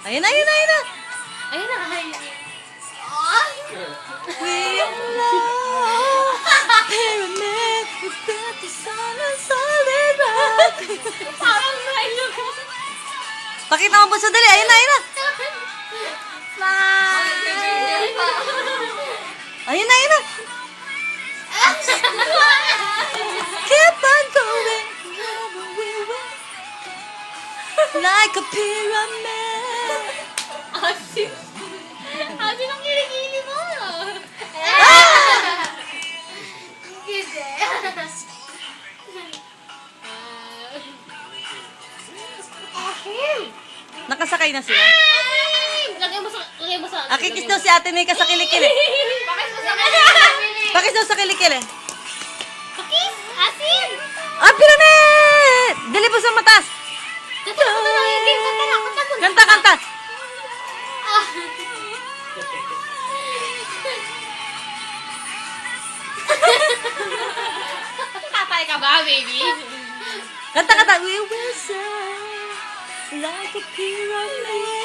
Ayun na, ayun na, ayun na. Ayun na. We are love, pyramid, we built this on a solid rock. Parang nailog. Pakita mo po sandali. Ayun na, ayun na. Ayun na, ayun na. Keep on going, wherever we will. Like a pyramid. Asin. Asin ang kilikili mo. Hindi. Asin. Nakasakay na sila. Lagay mo sa. Akikis daw si Ate Nika sa kilikili. Bakit mo sa Pakis daw sa kilikili. Pakis! Asin! Ah, pyramid! Dali po sa matas. Kanta ko na lang yung game. Kanta na. Kanta ko na. Kanta, kanta. Ah. Tatay ka ba, baby? Kanta, kanta. We will soar like a pyramid.